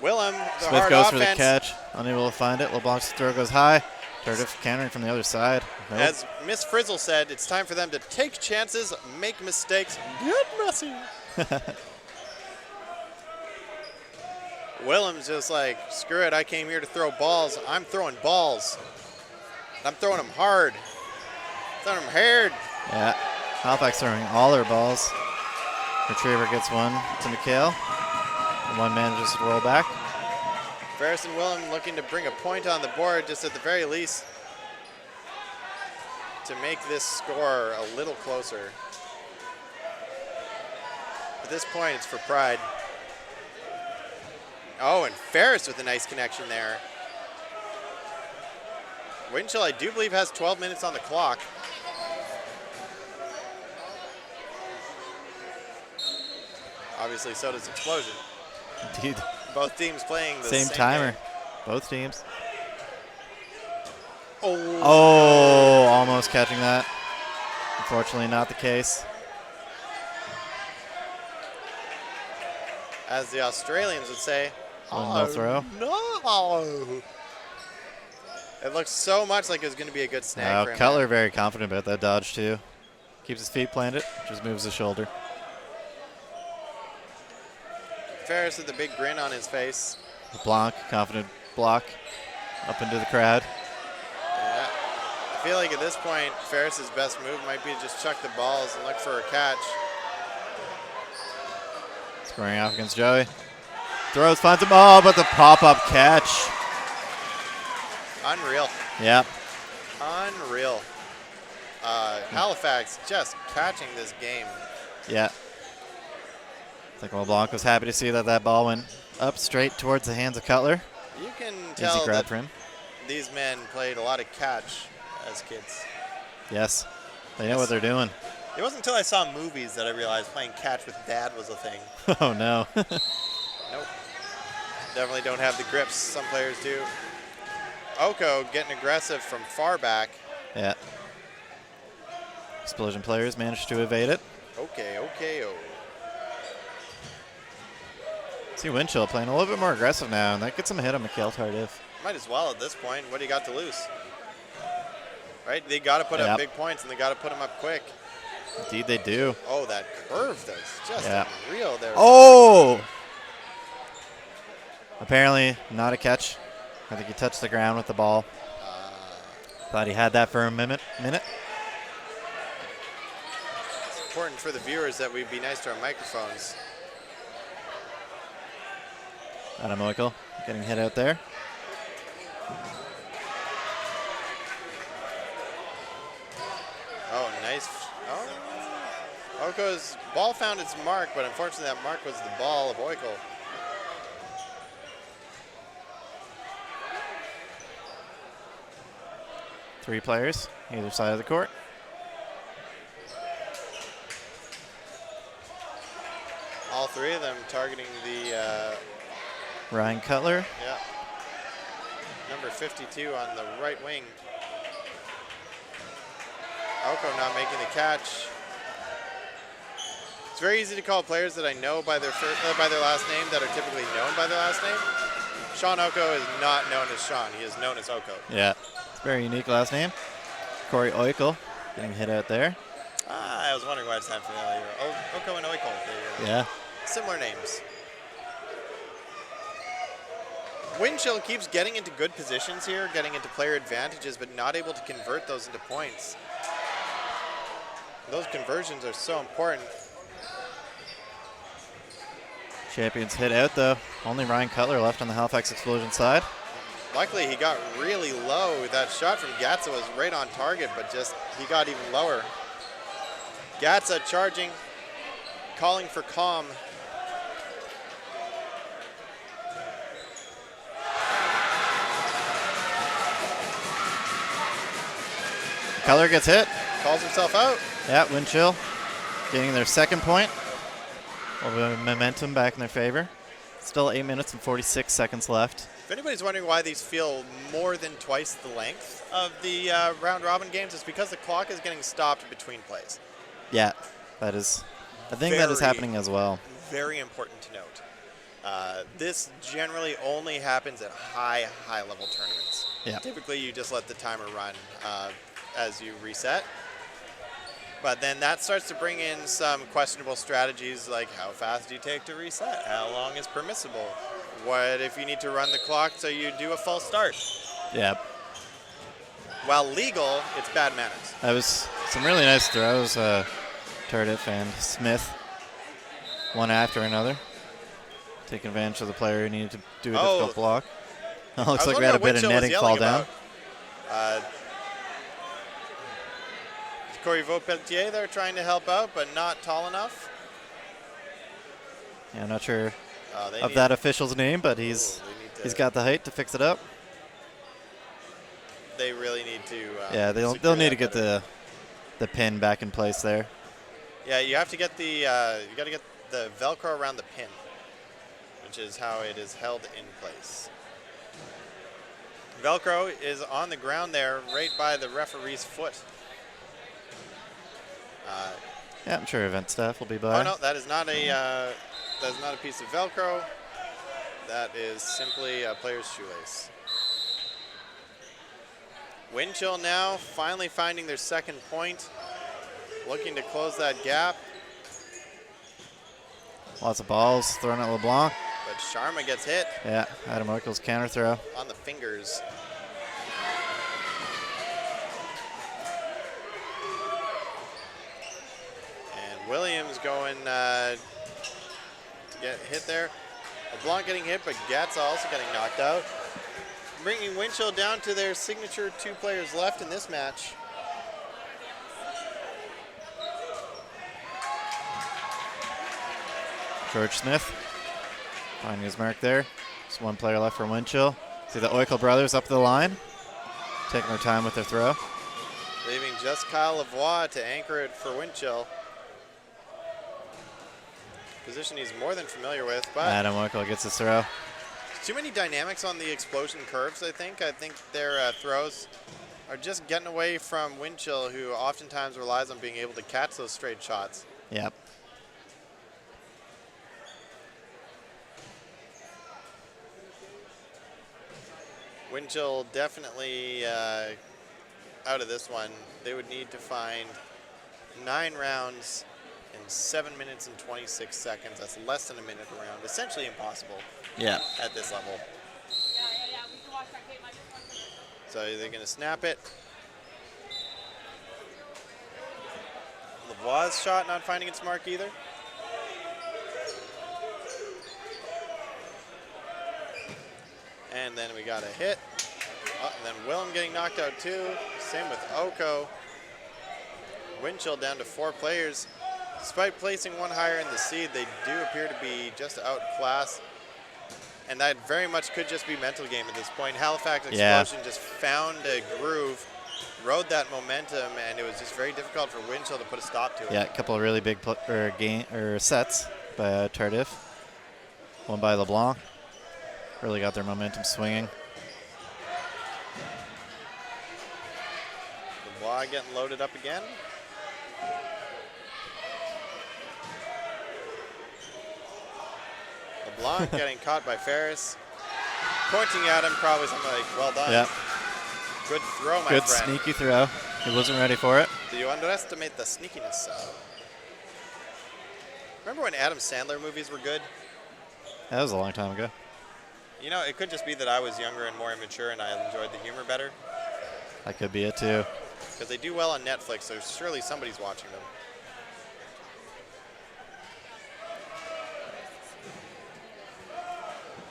Willem, the
Smith
hard
goes
offense.
for the catch, unable to find it. LeBlanc's throw goes high. Tardif countering from the other side. Nope.
As Miss Frizzle said, it's time for them to take chances, make mistakes, get messy. Willem's just like, screw it, I came here to throw balls. I'm throwing balls. I'm throwing them hard. Throwing them hard.
Yeah, Halifax throwing all their balls. Retriever gets one to McHale. And one manages to roll back.
Ferris and Willem looking to bring a point on the board, just at the very least, to make this score a little closer. At this point, it's for pride. Oh, and Ferris with a nice connection there. Windchill, I do believe, has 12 minutes on the clock. Obviously, so does Explosion.
Indeed.
Both teams playing the same
timer.
game.
Both teams.
Oh,
Almost catching that. Unfortunately, not the case.
As the Australians would say,
One throw.
No. It looks so much like it was going to be a good snag for him.
Cutler very confident about that dodge, too. Keeps his feet planted, just moves the shoulder.
Ferris with a big grin on his face.
Blanc, confident block, up into the crowd.
Yeah. I feel like at this point, Ferris's best move might be to just chuck the balls and look for a catch.
Squaring off against Joey. Throws, finds him. Oh, but the pop-up catch.
Unreal.
Yep.
Unreal. Halifax just catching this game.
Yeah. I think Blanc was happy to see that ball went up straight towards the hands of Cutler.
You can
Easy
tell
grab
that
for him.
these men played a lot of catch as kids.
Yes. They know what they're doing.
It wasn't until I saw movies that I realized playing catch with dad was a thing.
Oh, no.
Nope. Definitely don't have the grips some players do. Oko getting aggressive from far back.
Yeah. Explosion players managed to evade it.
Okay.
See Windchill playing a little bit more aggressive now, and that gets him a hit on McHale Tardif.
Might as well at this point. What do you got to lose? Right? They got to put up big points, and they got to put them up quick.
Indeed they do.
Oh, that curve, though. It's just unreal there.
Oh! Apparently not a catch. I think he touched the ground with the ball. Thought he had that for a minute.
It's important for the viewers that we be nice to our microphones.
Adam Oikel getting hit out there.
Oh, nice. Oh. Oko's ball found its mark, but unfortunately that mark was the ball of Oikel.
Three players, either side of the court.
All three of them targeting the
Ryan Cutler.
yeah, number 52 on the right wing. Oko not making the catch. It's very easy to call players that I know by their last name that are typically known by their last name. Sean Oko is not known as Sean. He is known as Oko.
Yeah, it's a very unique last name. Corey Oikel getting hit out there.
I was wondering why it sounded familiar. Oko and Oikel.
Yeah.
Similar names. Windchill keeps getting into good positions here, getting into player advantages, but not able to convert those into points. Those conversions are so important.
Champions hit out, though. Only Ryan Cutler left on the Halifax Explosion side.
Luckily, he got really low. That shot from Gatza was right on target, but just he got even lower. Gatza charging, calling for calm.
Cutler gets hit.
Calls himself out.
Yeah, Windchill getting their second point. A little bit of momentum back in their favor. Still 8 minutes and 46 seconds left.
If anybody's wondering why these feel more than twice the length of the round-robin games, it's because the clock is getting stopped between plays.
Yeah, that is a thing that is happening as well.
Very important to note. This generally only happens at high-level tournaments.
Yeah.
Typically, you just let the timer run as you reset. But then that starts to bring in some questionable strategies like how fast do you take to reset? How long is permissible? What if you need to run the clock so you do a false start?
Yep.
While legal, it's bad manners.
That was some really nice throws, Tardif and Smith, one after another. Taking advantage of the player who needed to do a difficult block. Looks like we had a bit of netting fall down.
Corey Vaupeltier there trying to help out, but not tall enough.
Yeah, I'm not sure of that official's name, but he's got the height to fix it up.
They really need to.
Yeah, they'll need to get the pin back in place there.
Yeah, you have to get the you got to get the Velcro around the pin, which is how it is held in place. Velcro is on the ground there, right by the referee's foot.
Yeah, I'm sure event staff will be by.
Oh no, that is not a piece of Velcro. That is simply a player's shoelace. Windchill now finally finding their second point, looking to close that gap.
Lots of balls thrown at LeBlanc.
But Sharma gets hit.
Yeah, Adam Orkel's counter throw.
On the fingers. And Williams going to get hit there. LeBlanc getting hit, but Gatza also getting knocked out. Bringing Windchill down to their signature 2 players left in this match.
George Smith finding his mark there. Just 1 player left for Windchill. See the Oikel brothers up the line, taking their time with their throw.
Leaving just Kyle Lavoie to anchor it for Windchill. Position he's more than familiar with, but
Adam Oikel gets his throw.
Too many dynamics on the explosion curves, I think. I think their throws are just getting away from Windchill, who oftentimes relies on being able to catch those straight shots.
Yep.
Windchill definitely out of this one. They would need to find 9 rounds in 7 minutes and 26 seconds. That's less than a minute a round. Essentially impossible.
Yeah.
At this level. So they're going to snap it. Lavoie's shot not finding its mark either. And then we got a hit. Oh, and then Willem getting knocked out too. Same with Oko. Windchill down to 4 players. Despite placing 1 higher in the seed, they do appear to be just outclassed. And that very much could just be mental game at this point. Halifax Explosion just found a groove, rode that momentum, and it was just very difficult for Windchill to put a stop to it.
Yeah, a couple of really big sets by Tardif. One by LeBlanc. Really got their momentum swinging.
LeBlanc getting loaded up again. LeBlanc getting caught by Ferris. Pointing at him, probably something like, well done.
Yep.
Good throw, my friend.
Good sneaky throw. He wasn't ready for it.
Do you underestimate the sneakiness? Remember when Adam Sandler movies were good?
That was a long time ago.
You know, it could just be that I was younger and more immature and I enjoyed the humor better.
That could be it too.
Because they do well on Netflix, so surely somebody's watching them.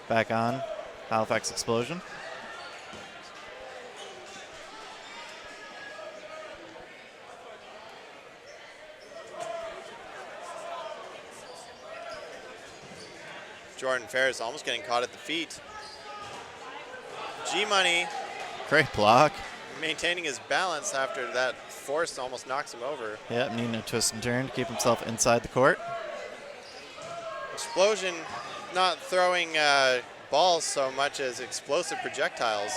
Back on Halifax Explosion.
Jordan Ferris almost getting caught at the feet. G-Money.
Great block.
Maintaining his balance after that force almost knocks him over.
Yeah, needing a twist and turn to keep himself inside the court.
Explosion not throwing balls so much as explosive projectiles.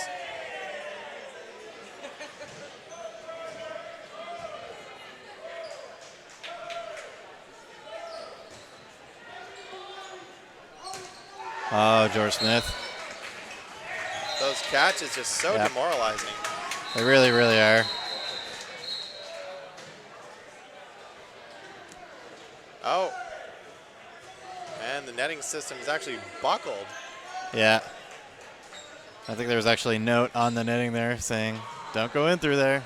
Oh, George Smith.
Those catches just so demoralizing.
They really, really are.
Oh. And the netting system is actually buckled.
Yeah. I think there was actually a note on the netting there saying, don't go in through there.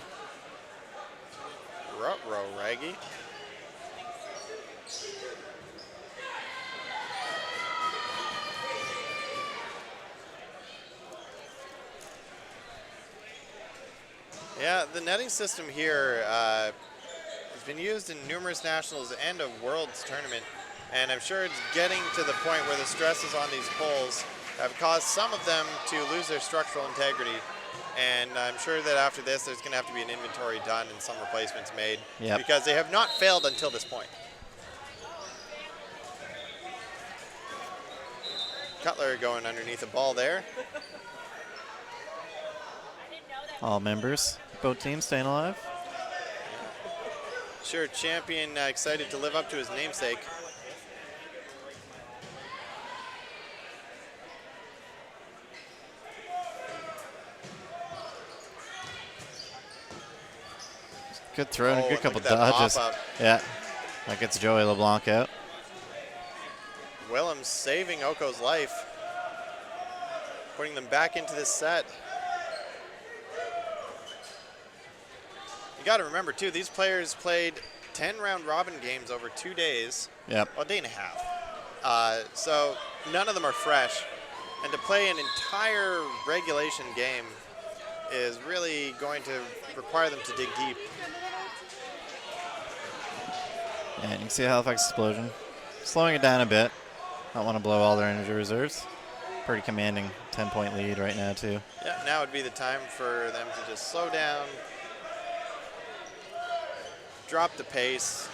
Ruh-roh, Raggy. Yeah, the netting system here has been used in numerous nationals and a Worlds tournament, and I'm sure it's getting to the point where the stresses on these poles have caused some of them to lose their structural integrity. And I'm sure that after this, there's going to have to be an inventory done and some replacements made, because they have not failed until this point. Cutler going underneath the ball there.
All members, both teams staying alive.
Sure, champion excited to live up to his namesake.
Good throw and a good couple dodges. Yeah, that gets Joey LeBlanc out.
Willems saving Oko's life, putting them back into this set. You got to remember, too, these players played 10 round robin games over 2 days.
Yep.
Well, a day and a half. So none of them are fresh. And to play an entire regulation game is really going to require them to dig deep.
And you can see a Halifax explosion. Slowing it down a bit. Don't want to blow all their energy reserves. Pretty commanding 10-point lead right now, too.
Yeah, now would be the time for them to just slow down, drop the pace,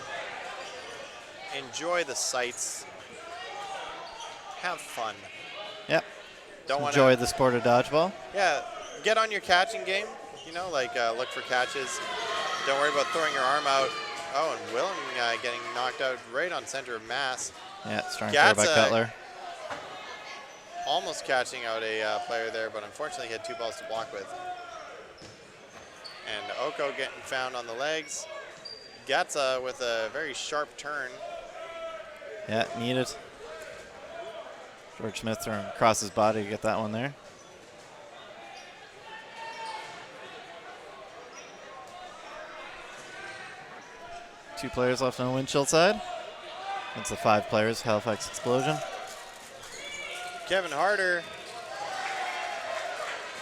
enjoy the sights, have fun.
Yep.
Don't want
enjoy the sport of dodgeball.
Yeah, get on your catching game. You know, like look for catches. Don't worry about throwing your arm out. Oh, and Willem getting knocked out right on center of mass.
Yeah, strong throw by Cutler.
Almost catching out a player there, but unfortunately he had 2 balls to block with. And Oko getting found on the legs. Gatza with a very sharp turn.
Yeah, needed. George Smith throwing across his body to get that one there. Two players left on the Windchill side. That's the 5 players, Halifax Explosion.
Kevin Harder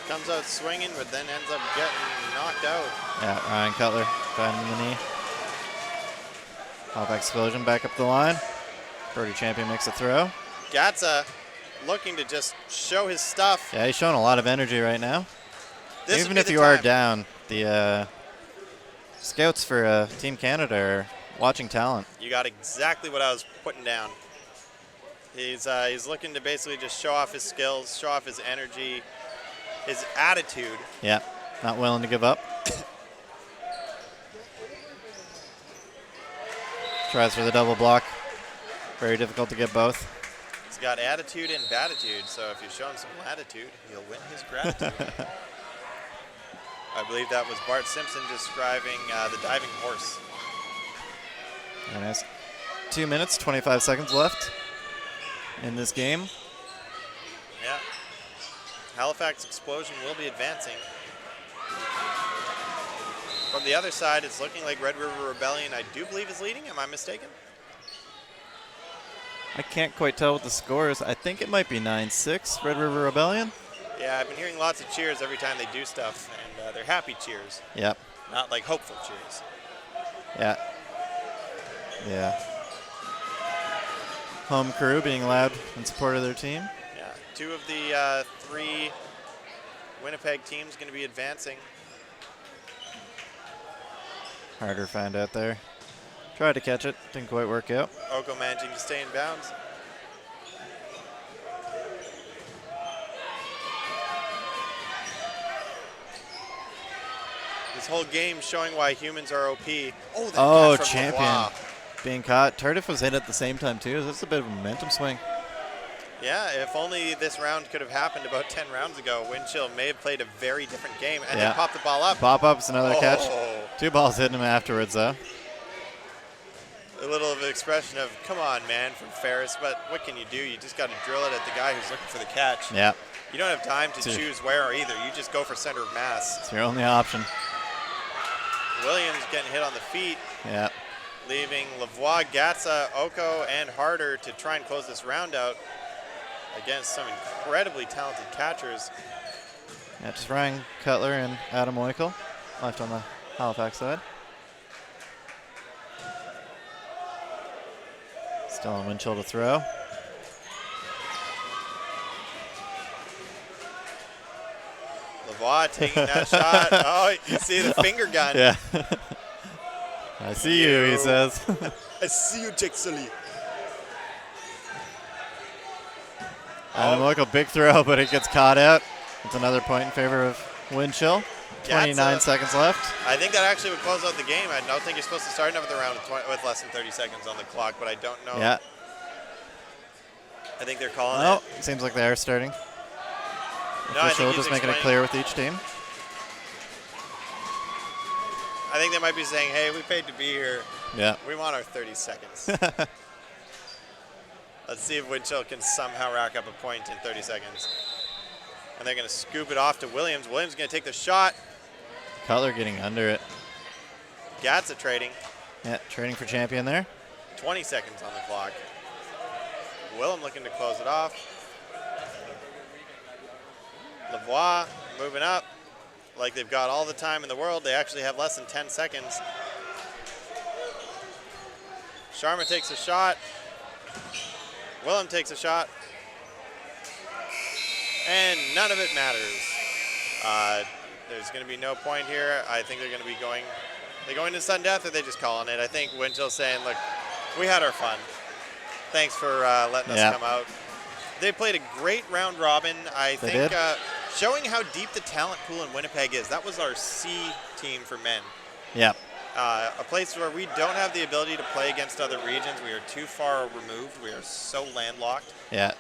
comes out swinging, but then ends up getting knocked out.
Yeah, Ryan Cutler got him in the knee. Halifax Explosion back up the line. Birdie Champion makes a throw.
Gatza looking to just show his stuff.
Yeah, he's showing a lot of energy right now. Even if you are down, the scouts for Team Canada are watching talent.
You got exactly what I was putting down. He's looking to basically just show off his skills, show off his energy, his attitude.
Yeah, not willing to give up. Tries for the double block. Very difficult to get both.
He's got attitude and batitude, so if you show him some latitude, he'll win his gratitude. I believe that was Bart Simpson describing the diving horse.
Very nice. 2 minutes, 25 seconds left in this game.
Yeah. Halifax Explosion will be advancing. From the other side, it's looking like Red River Rebellion, I do believe, is leading. Am I mistaken?
I can't quite tell what the score is. I think it might be 9-6, Red River Rebellion.
Yeah, I've been hearing lots of cheers every time they do stuff, and they're happy cheers.
Yep.
Not like hopeful cheers.
Yeah. Yeah. Home crew being loud in support of their team.
Yeah, 2 of the 3 Winnipeg teams going to be advancing.
Harder found out there. Tried to catch it, didn't quite work out.
Oko managing to stay in bounds. This whole game showing why humans are OP.
Oh, champion being caught. Tardif was hit at the same time too. That's a bit of a momentum swing.
Yeah, if only this round could have happened about 10 rounds ago, Windchill may have played a very different game and then popped the ball up.
Pop up's another catch. 2 balls hitting him afterwards though.
A little of an expression of, come on, man, from Ferris, but what can you do? You just got to drill it at the guy who's looking for the catch.
Yeah.
You don't have time to choose where either. You just go for center of mass.
It's your only option.
Williams getting hit on the feet.
Yeah.
Leaving Lavoie, Gatsa, Oko, and Harder to try and close this round out against some incredibly talented catchers.
Yeah, just Ryan Cutler and Adam Oikel left on the Halifax side. Still on Windchill to throw.
Lavoie taking that shot. Oh, you see the finger gun.
Yeah. I see you, he says.
I see you, Jake Sully.
Adam Oikel, big throw, but it gets caught out. It's another point in favor of Windchill. 29 seconds left.
I think that actually would close out the game. I don't think you're supposed to start another round with less than 30 seconds on the clock, but I don't know.
Yeah.
I think they're calling
it. Seems like they are starting.
No,
Official just making it clear with each team.
I think they might be saying, hey, we paid to be here.
Yeah.
We want our 30 seconds. Let's see if Windchill can somehow rack up a point in 30 seconds. And they're going to scoop it off to Williams. Williams is going to take the shot.
Cutler getting under it.
Gatsa trading.
Yeah, trading for champion there.
20 seconds on the clock. Willem looking to close it off. Lavoie moving up. Like they've got all the time in the world. They actually have less than 10 seconds. Sharma takes a shot. Willem takes a shot. And none of it matters. There's going to be no point here. I think they're going to be going. They going to sudden death, or they just calling it? I think Windchill's saying, look, we had our fun. Thanks for letting us come out. They played a great round robin. I think showing how deep the talent pool in Winnipeg is. That was our C team for men.
Yeah.
A place where we don't have the ability to play against other regions. We are too far removed. We are so landlocked.
Yeah.